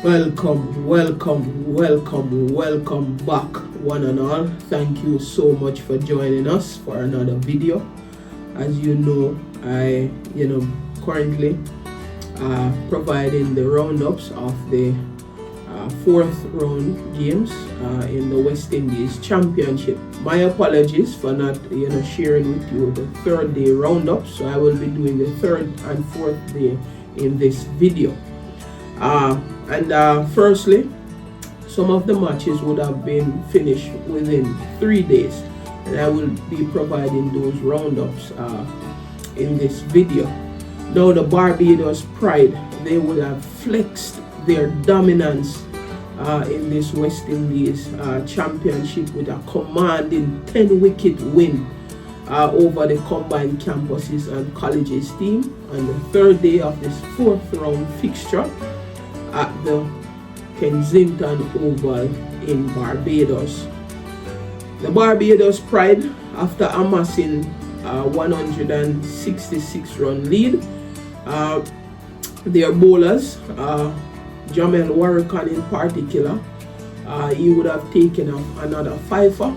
Welcome back, one and all. Thank you so much for joining us for another video. As you know, I currently providing the roundups of the fourth round games in the West Indies Championship. My apologies for not sharing with you the third day roundup, so I will be doing the third and fourth day in this video. Firstly, some of the matches would have been finished within 3 days, and I will be providing those roundups in this video. Now, the Barbados Pride, they would have flexed their dominance in this West Indies Championship with a commanding 10-wicket win over the combined campuses and colleges team on the third day of this fourth round fixture at the Kensington Oval in Barbados. The Barbados Pride, after amassing a 166 run lead, their bowlers, Jomel Warrican in particular, he would have taken another fifer.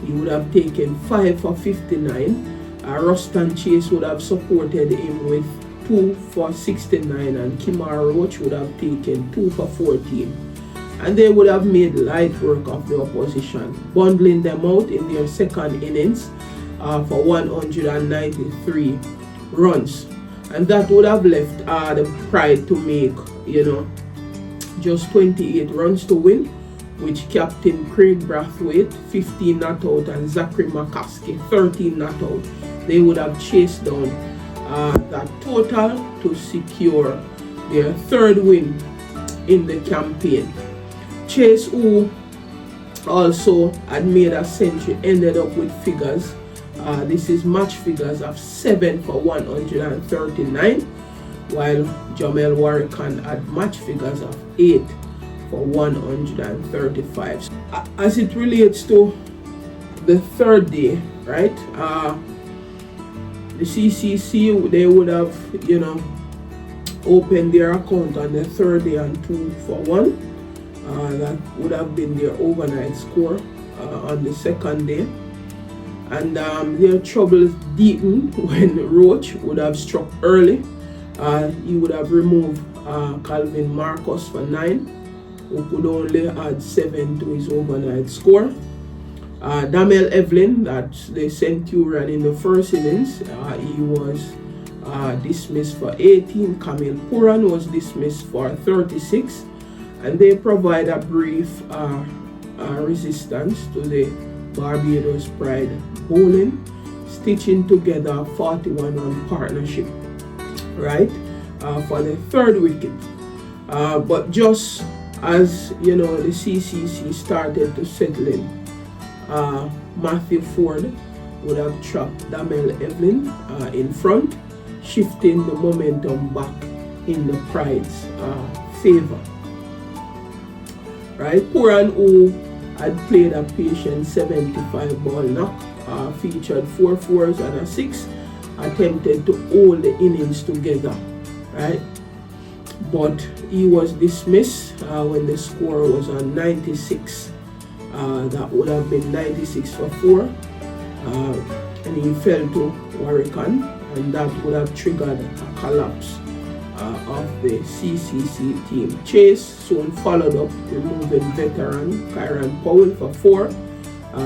He would have taken 5 for 59. Ruston Chase would have supported him with 2 for 69, and Kimar Roach would have taken 2 for 14. And they would have made light work of the opposition, bundling them out in their second innings for 193 runs. And that would have left the Pride to make, just 28 runs to win, which Captain Craig Brathwaite 15 not out and Zachary McCaskey 13 not out. They would have chased down that total to secure their third win in the campaign. Chase, who also had made a century, ended up with figures. This is match figures of 7 for 139, while Jomel Warrican had match figures of 8 for 135. As it relates to the third day, right? The CCC, they would have, opened their account on the third day and 2 for 1. That would have been their overnight score on the second day. And their troubles deepened when Roach would have struck early. He would have removed Calvin Marcus for 9, who could only add 7 to his overnight score. Damel Evelyn, that's the Centurion in the first innings, he was dismissed for 18. Camille Puran was dismissed for 36. And they provide a brief resistance to the Barbados Pride bowling, stitching together a 41-run partnership, right, for the third wicket. But just as the CCC started to settle in, Matthew Ford would have trapped Damel Evelyn in front, shifting the momentum back in the Pride's favor. Right, Puran, who had played a patient 75 ball knock, featured 4 fours and a 6, attempted to hold the innings together, right? But he was dismissed when the score was on 96. That would have been 96 for 4, and he fell to Warrican, and that would have triggered a collapse of the CCC team. Chase soon followed up, removing veteran Kyron Powell for 4,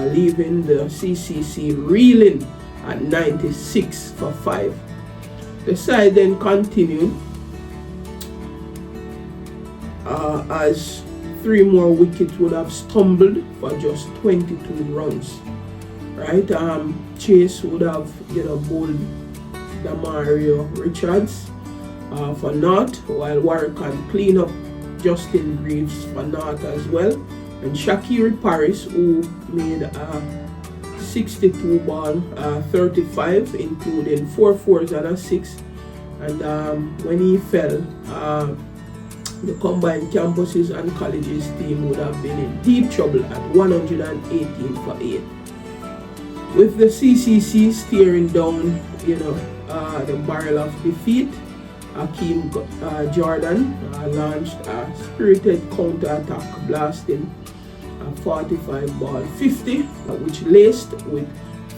leaving the CCC reeling at 96 for 5. The side then continued as 3 more wickets would have stumbled for just 22 runs. Right, Chase would have bowled Damario Richards for naught, while Warrican clean up Justin Greaves for naught as well, and Shakiri Paris, who made a 62 ball 35, including 4 fours and a 6, and when he fell, the combined campuses and colleges team would have been in deep trouble at 118 for 8. With the CCC steering down, the barrel of defeat, Hakeem Jordan launched a spirited counter-attack, blasting a 45 ball 50, which laced with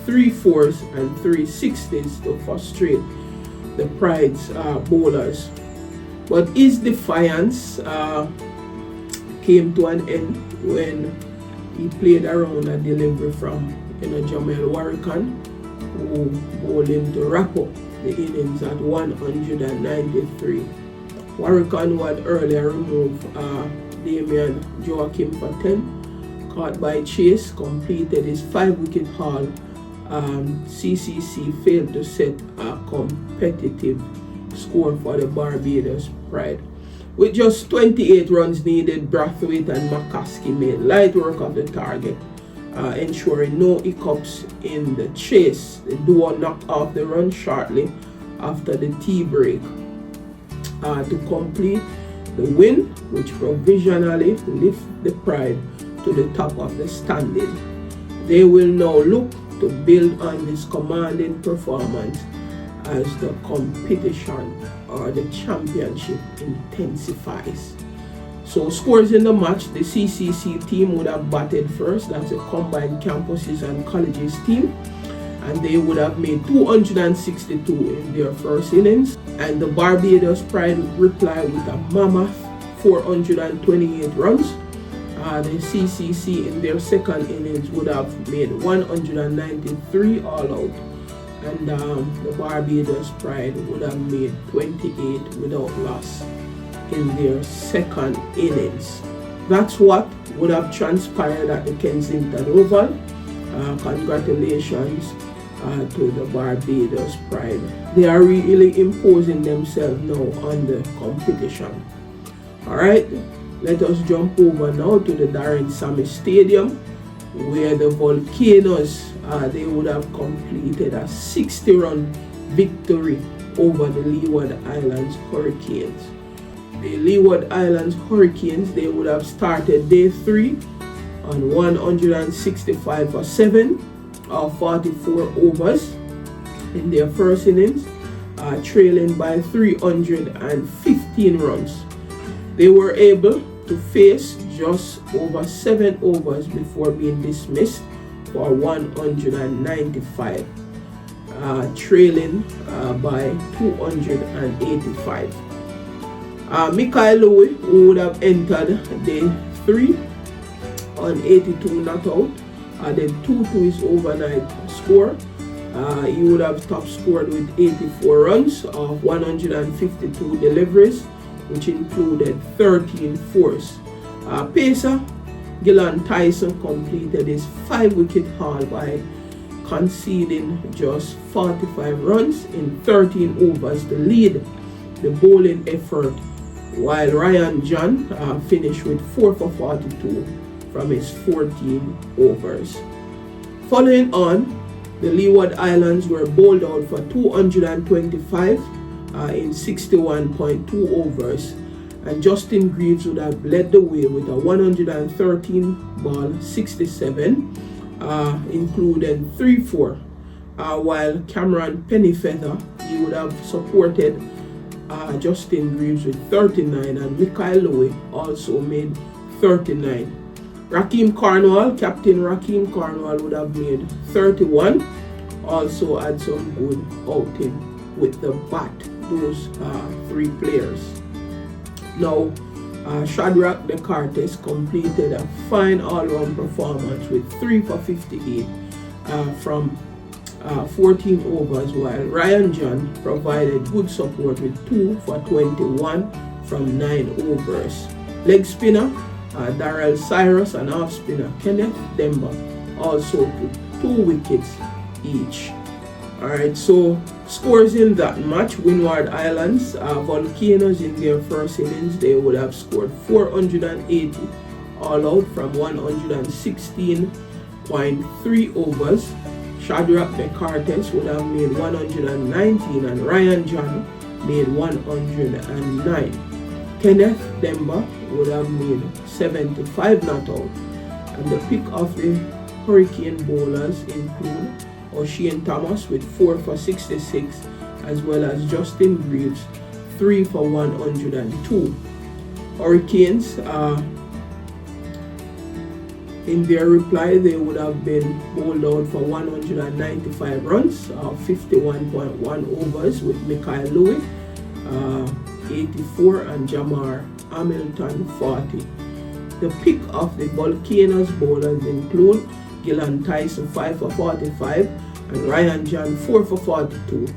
3 4s and 3 60s to frustrate the Pride's bowlers. But his defiance came to an end when he played around a delivery from Jomel Warrican, who bowled him to wrap up the innings at 193. Warrican, who had earlier removed Gameyaaad Joachim for 10, caught by chase, completed his 5-wicket haul. CCC failed to set a competitive score for the Barbados Pride. With just 28 runs needed, Brathwaite and McCaskey made light work of the target, ensuring no hiccups in the chase. The duo knocked off the run shortly after the tea break to complete the win, which provisionally lifted the Pride to the top of the standing. They will now look to build on this commanding performance as the competition or the championship intensifies. So scores in the match: the CCC team would have batted first. That's a combined campuses and colleges team, and they would have made 262 in their first innings, and the Barbados Pride would reply with a mammoth 428 runs. The CCC in their second innings would have made 193 all out, and the Barbados Pride would have made 28 without loss in their second innings. That's what would have transpired at the Kensington Oval. Congratulations to the Barbados Pride. They are really imposing themselves now on the competition. Alright, let us jump over now to the Daren Sammy Stadium, where the Volcanoes they would have completed a 60-run victory over the Leeward Islands Hurricanes. The Leeward Islands Hurricanes, they would have started day 3 on 165 for 7 or 44 overs in their first innings, trailing by 315 runs. They were able to face just over 7 overs before being dismissed for 195, trailing by 285. Mikyle Louis, who would have entered day 3 on 82 not out, added 2 to his overnight score. He would have top scored with 84 runs of 152 deliveries, which included 13 fours. Pacer Gilon Tyson completed his 5-wicket haul by conceding just 45 runs in 13 overs to lead the bowling effort, while Ryan John finished with 4 for 42 from his 14 overs. Following on, the Leeward Islands were bowled out for 225 in 61.2 overs, and Justin Greaves would have led the way with a 113 ball 67, including 3-4, while Cameron Pennyfeather, he would have supported Justin Greaves with 39, and Mikyle Louis also made 39. Rakheem Cornwall, Captain Rakheem Cornwall, would have made 31, also had some good outing with the bat, those 3 players. Now, Shadrach Descartes completed a fine all-round performance with 3 for 58 from 14 overs, while Ryan John provided good support with 2 for 21 from 9 overs. Leg spinner Darrell Cyrus and off spinner Kenneth Demba also took 2 wickets each. Alright, so scores in that match: Windward Islands Volcanoes in their first innings, they would have scored 480 all out from 116.3 overs. Shadrach Descartes would have made 119, and Ryan John made 109. Kenneth Demba would have made 75 not out, and the pick of the Hurricane bowlers include O'Shane Thomas with 4 for 66, as well as Justin Greaves 3 for 102. Hurricanes, in their reply, they would have been bowled out for 195 runs, 51.1 overs with Mikyle Louis, 84, and Jamar Hamilton, 40. The pick of the Volcanoes bowlers include Gilon Tyson, 5 for 45, and Ryan John, 4 for 42.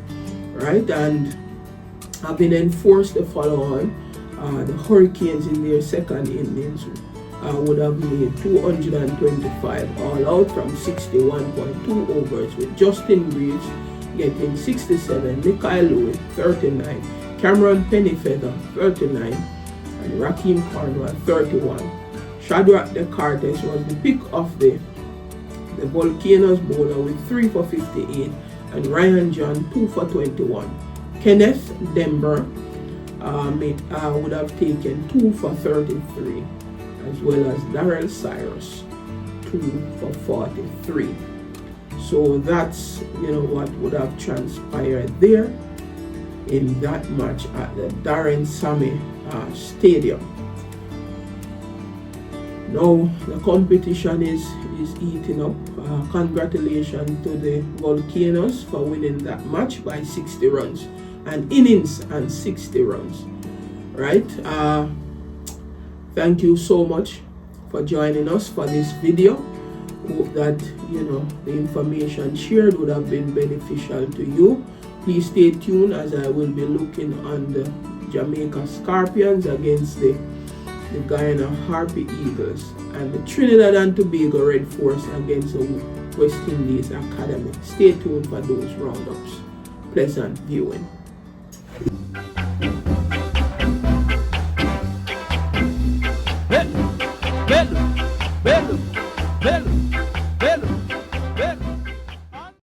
Right, and having enforced the follow-on, the Hurricanes in their second innings would have made 225 all out from 61.2 overs, with Justin Greaves getting 67, Mikyle Louis 39, Cameron Pennyfeather 39, and Rakheem Cornwall 31. Shadrach Descartes was the pick of the Volcanoes bowler with 3 for 58, and Ryan John 2 for 21. Kenneth Denver would have taken 2 for 33, as well as Darrell Cyrus 2 for 43. So that's what would have transpired there in that match at the Daren Sammy Stadium. Now the competition is eating up. Congratulations to the Volcanoes for winning that match by 60 runs, and innings and 60 runs. Right? Thank you so much for joining us for this video. Hope that the information shared would have been beneficial to you. Please stay tuned, as I will be looking on the Jamaica Scorpions against the Guyana Harpy Eagles, and the Trinidad and Tobago Red Force against the West Indies Academy. Stay tuned for those roundups. Pleasant viewing. Belo, belo, belo.